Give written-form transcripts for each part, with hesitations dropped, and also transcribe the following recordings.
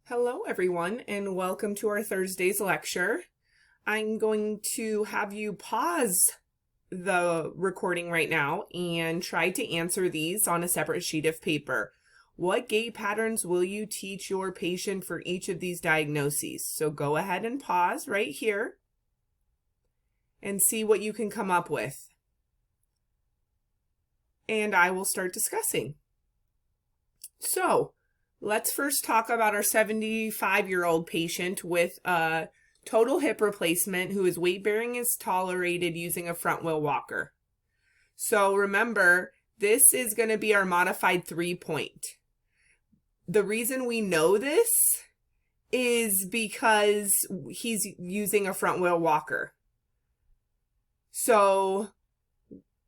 Hello everyone and welcome to our Thursday's lecture. I'm going to have you pause the recording right now and try to answer these on a separate sheet of paper. What gait patterns will you teach your patient for each of these diagnoses? So go ahead and pause right here and see what you can come up with. And I will start discussing. So, let's first talk about our 75-year-old patient with a total hip replacement who is weight bearing is tolerated using a front wheel walker. So remember, this is going to be our modified 3-point. The reason we know this is because he's using a front wheel walker. So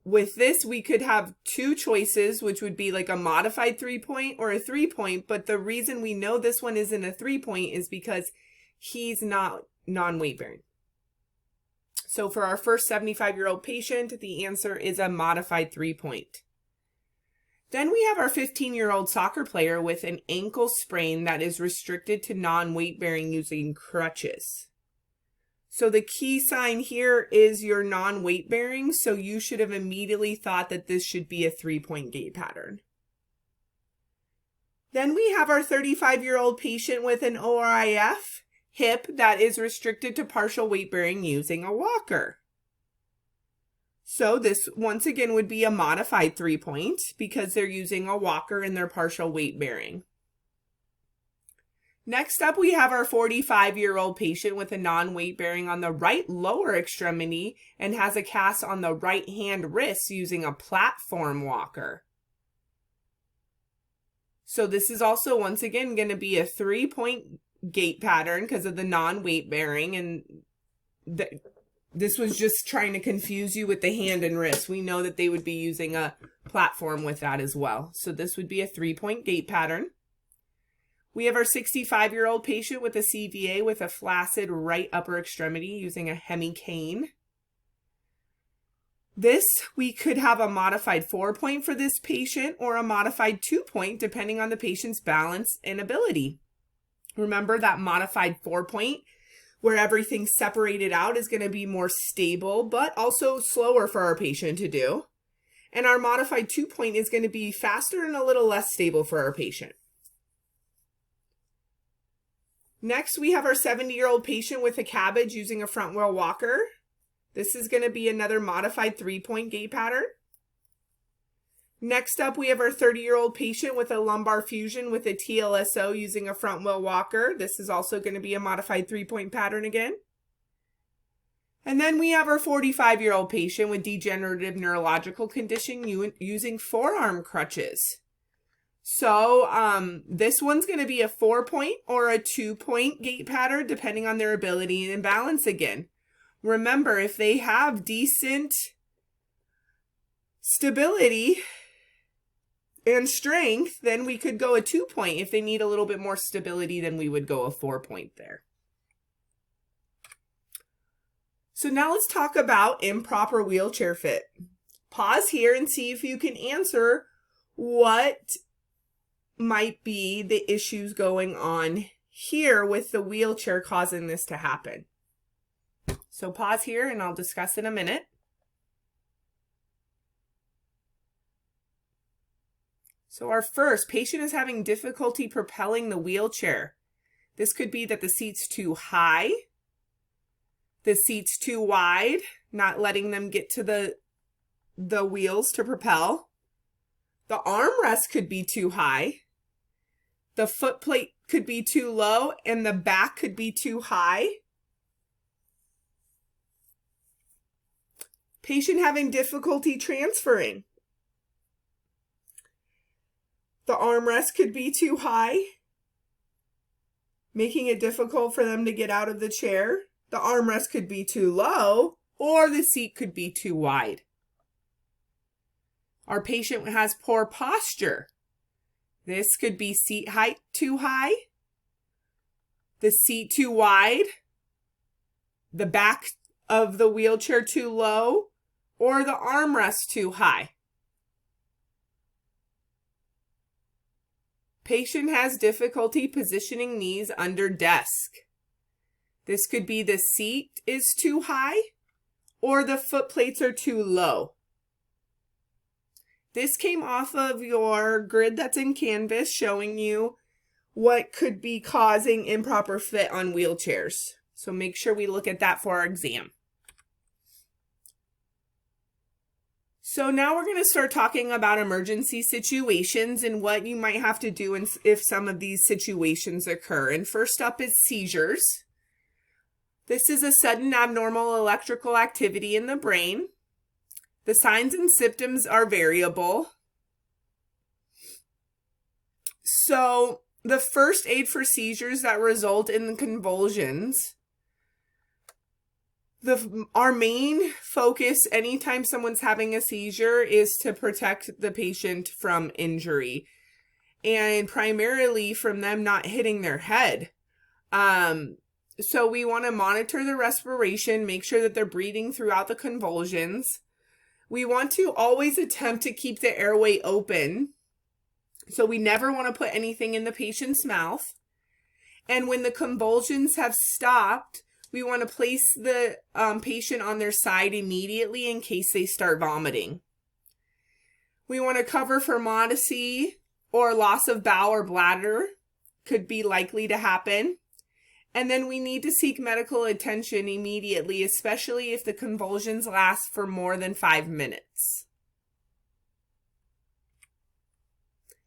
with this, we could have two choices, which would be like a modified 3-point or a 3-point. But the reason we know this one isn't a 3-point is because he's not non-weight bearing. So for our first 75-year-old patient, the answer is a modified 3-point. Then we have our 15-year-old soccer player with an ankle sprain that is restricted to non-weight bearing using crutches. So the key sign here is your non-weight bearing, so you should have immediately thought that this should be a 3-point gait pattern. Then we have our 35-year-old patient with an ORIF hip that is restricted to partial weight bearing using a walker. So this once again would be a modified 3-point because they're using a walker in their partial weight bearing. Next up, we have our 45-year-old patient with a non-weight bearing on the right lower extremity and has a cast on the right hand wrist using a platform walker. So this is also once again going to be a 3-point gait pattern because of the non-weight bearing, and this was just trying to confuse you with the hand and wrist. We know that they would be using a platform with that as well. So this would be a 3-point gait pattern. We have our 65-year-old patient with a CVA with a flaccid right upper extremity using a hemi cane. This, we could have a modified 4-point for this patient or a modified 2-point depending on the patient's balance and ability. Remember that modified 4-point where everything's separated out is going to be more stable but also slower for our patient to do. And our modified 2-point is going to be faster and a little less stable for our patient. Next, we have our 70-year-old patient with a cabbage using a front wheel walker. This is going to be another modified 3-point gait pattern. Next up, we have our 30-year-old patient with a lumbar fusion with a TLSO using a front wheel walker. This is also going to be a modified 3-point pattern again. And then we have our 45-year-old patient with degenerative neurological condition using forearm crutches. So this one's going to be a 4-point or a 2-point gait pattern depending on their ability and balance again. Remember, if they have decent stability and strength, then we could go a 2-point. If they need a little bit more stability, then we would go a 4-point there. So now let's talk about improper wheelchair fit. Pause here and see if you can answer what might be the issues going on here with the wheelchair causing this to happen. So pause here and I'll discuss in a minute. So our first patient is having difficulty propelling the wheelchair. This could be that the seat's too high, the seat's too wide, not letting them get to the wheels to propel. The armrest could be too high. The foot plate could be too low and the back could be too high. Patient having difficulty transferring. The armrest could be too high, making it difficult for them to get out of the chair. The armrest could be too low or the seat could be too wide. Our patient has poor posture. This could be seat height too high, the seat too wide, the back of the wheelchair too low, or the armrest too high. Patient has difficulty positioning knees under desk. This could be the seat is too high or the foot plates are too low. This came off of your grid that's in Canvas showing you what could be causing improper fit on wheelchairs. So make sure we look at that for our exam. So now we're going to start talking about emergency situations and what you might have to do if some of these situations occur. And first up is seizures. This is a sudden abnormal electrical activity in the brain. The signs and symptoms are variable. So the first aid for seizures that result in convulsions, our main focus anytime someone's having a seizure is to protect the patient from injury and primarily from them not hitting their head. So we want to monitor the respiration, make sure that they're breathing throughout the convulsions. We want to always attempt to keep the airway open. So we never want to put anything in the patient's mouth. And when the convulsions have stopped, we want to place the patient on their side immediately in case they start vomiting. We want to cover for modesty or loss of bowel or bladder, could be likely to happen. And then we need to seek medical attention immediately, especially if the convulsions last for more than 5 minutes.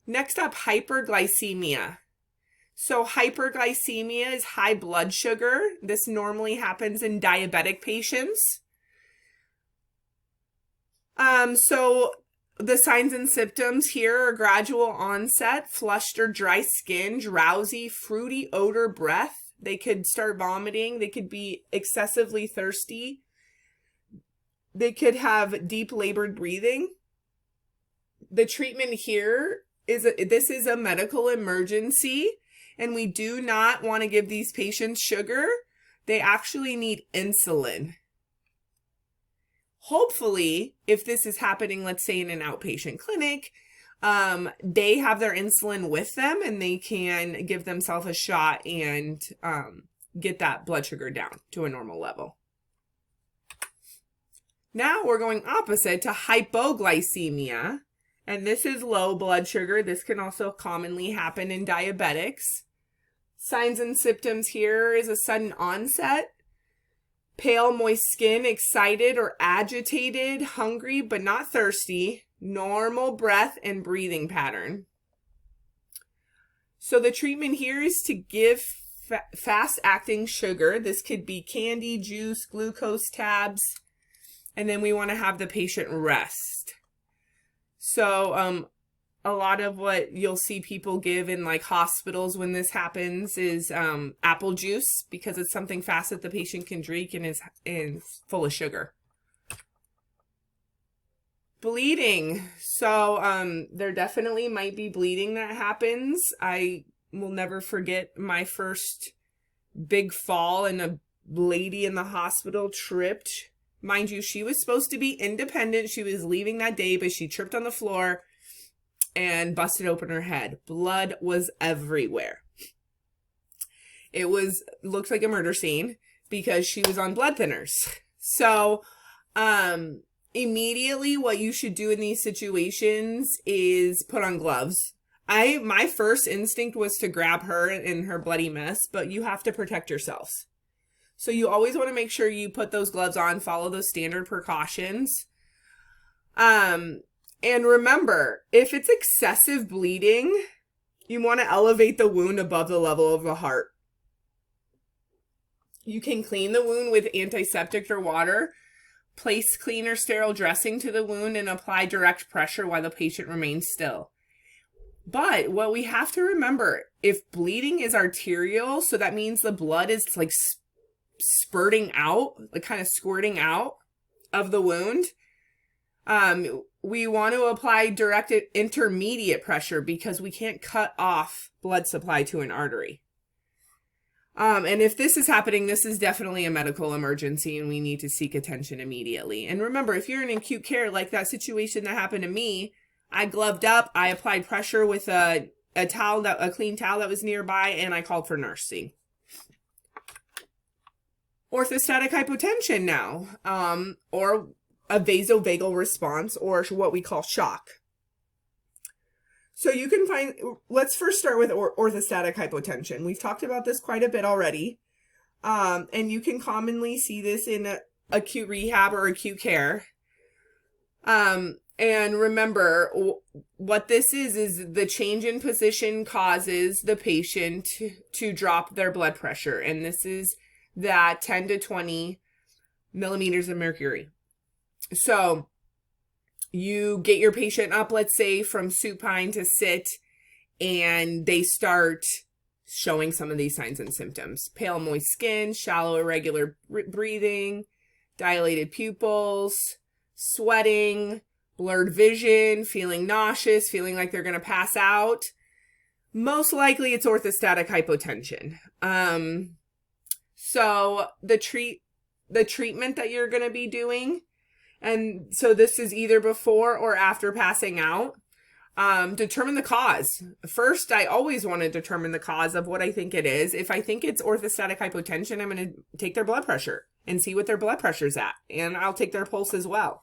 Next up, hyperglycemia. So hyperglycemia is high blood sugar. This normally happens in diabetic patients. So the signs and symptoms here are gradual onset, flushed or dry skin, drowsy, fruity odor breath. They could start vomiting. They could be excessively thirsty. They could have deep labored breathing. The treatment here this is a medical emergency, and we do not want to give these patients sugar. They actually need insulin. Hopefully, if this is happening, let's say in an outpatient clinic, they have their insulin with them and they can give themselves a shot and get that blood sugar down to a normal level. Now we're going opposite to hypoglycemia, and this is low blood sugar. This can also commonly happen in diabetics. Signs and symptoms here is a sudden onset, pale, moist skin, excited or agitated, hungry but not thirsty, normal breath and breathing pattern. So the treatment here is to give fast-acting sugar. This could be candy, juice, glucose tabs, and then we want to have the patient rest. So a lot of what you'll see people give in like hospitals when this happens is apple juice, because it's something fast that the patient can drink and is full of sugar. Bleeding. So there definitely might be bleeding that happens. I will never forget my first big fall, and a lady in the hospital tripped. Mind you, she was supposed to be independent. She was leaving that day, but she tripped on the floor and busted open her head. Blood was everywhere. It looked like a murder scene because she was on blood thinners. So, immediately what you should do in these situations is put on gloves. My first instinct was to grab her in her bloody mess, but you have to protect yourselves. So you always want to make sure you put those gloves on, follow those standard precautions. And remember, if it's excessive bleeding, you want to elevate the wound above the level of the heart. You can clean the wound with antiseptic or water, place clean or sterile dressing to the wound, and apply direct pressure while the patient remains still. But what we have to remember, if bleeding is arterial, so that means the blood is like spurting out, like kind of squirting out of the wound, we want to apply direct intermediate pressure because we can't cut off blood supply to an artery. And if this is happening, this is definitely a medical emergency and we need to seek attention immediately. And remember, if you're in acute care, like that situation that happened to me, I gloved up, I applied pressure with a a clean towel that was nearby, and I called for nursing. Orthostatic hypotension now, or a vasovagal response, or what we call shock. So you can find, let's first start with orthostatic hypotension. We've talked about this quite a bit already. And you can commonly see this in acute rehab or acute care. And remember, what this is the change in position causes the patient to drop their blood pressure. And this is that 10 to 20 millimeters of mercury. So you get your patient up, let's say, from supine to sit, and they start showing some of these signs and symptoms. Pale, moist skin, shallow, irregular breathing, dilated pupils, sweating, blurred vision, feeling nauseous, feeling like they're going to pass out. Most likely it's orthostatic hypotension. So the treatment that you're going to be doing, and so this is either before or after passing out, determine the cause. First, I always want to determine the cause of what I think it is. If I think it's orthostatic hypotension, I'm going to take their blood pressure and see what their blood pressure's at. And I'll take their pulse as well.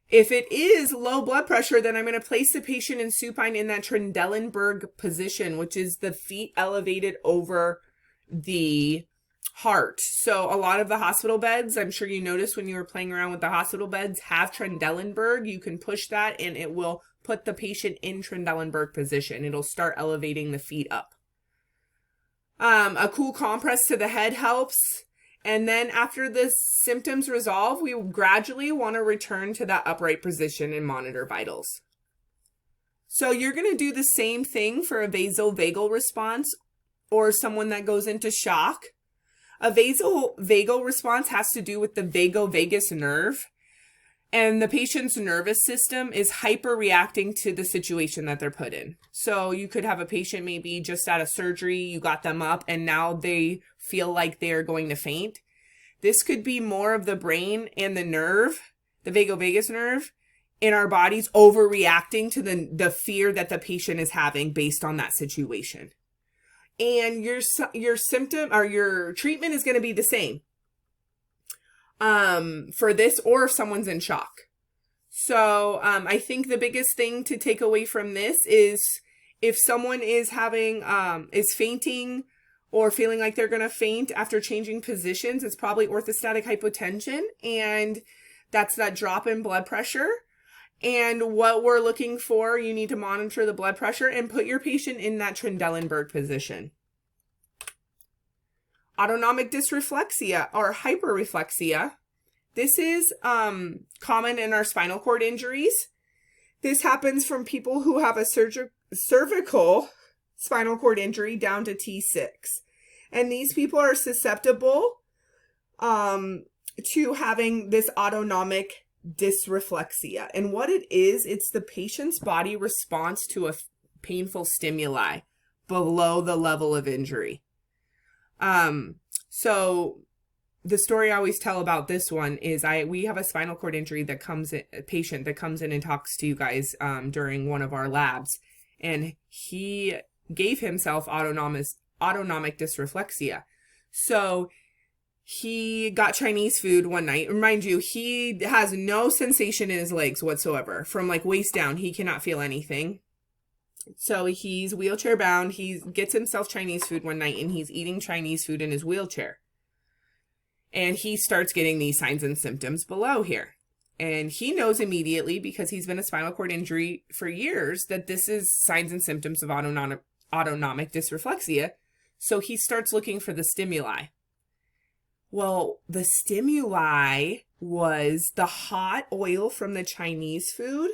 If it is low blood pressure, then I'm going to place the patient in supine in that Trendelenburg position, which is the feet elevated over the heart. So a lot of the hospital beds, I'm sure you noticed when you were playing around with the hospital beds, have Trendelenburg. You can push that and it will put the patient in Trendelenburg position. It'll start elevating the feet up. A cool compress to the head helps. And then after the symptoms resolve, we gradually want to return to that upright position and monitor vitals. So you're going to do the same thing for a vasovagal response or someone that goes into shock. A vasovagal response has to do with the vagovagus nerve, and the patient's nervous system is hyperreacting to the situation that they're put in. So you could have a patient maybe just out of surgery, you got them up, and now they feel like they're going to faint. This could be more of the brain and the nerve, the vagovagus nerve, in our bodies overreacting to the fear that the patient is having based on that situation. And your symptom or your treatment is going to be the same for this, or if someone's in shock. So I think the biggest thing to take away from this is if someone is having is fainting or feeling like they're going to faint after changing positions, it's probably orthostatic hypotension, and that's that drop in blood pressure. And what we're looking for, you need to monitor the blood pressure and put your patient in that Trendelenburg position. Autonomic dysreflexia or hyperreflexia. This is common in our spinal cord injuries. This happens from people who have a cervical spinal cord injury down to T6. And these people are susceptible to having this autonomic dysreflexia. And what it is, it's the patient's body response to a painful stimuli below the level of injury. So the story I always tell about this one is we have a spinal cord injury that a patient that comes in and talks to you guys during one of our labs, and he gave himself autonomic dysreflexia. So he got Chinese food one night. Mind you, he has no sensation in his legs whatsoever. From like waist down, he cannot feel anything. So he's wheelchair bound. He gets himself Chinese food one night and he's eating Chinese food in his wheelchair. And he starts getting these signs and symptoms below here. And he knows immediately, because he's been a spinal cord injury for years, that this is signs and symptoms of autonomic dysreflexia. So he starts looking for the stimuli. Well, the stimuli was the hot oil from the Chinese food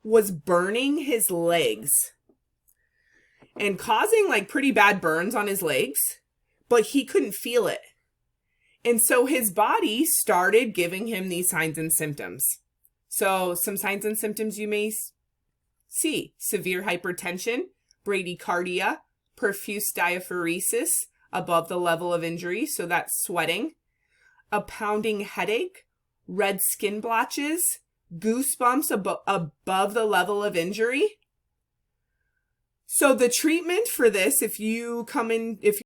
was burning his legs and causing like pretty bad burns on his legs, but he couldn't feel it. And so his body started giving him these signs and symptoms. So some signs and symptoms you may see: severe hypertension, bradycardia, profuse diaphoresis above the level of injury, so that's sweating, a pounding headache, red skin blotches, goosebumps above the level of injury, So the treatment for this, if you come in, if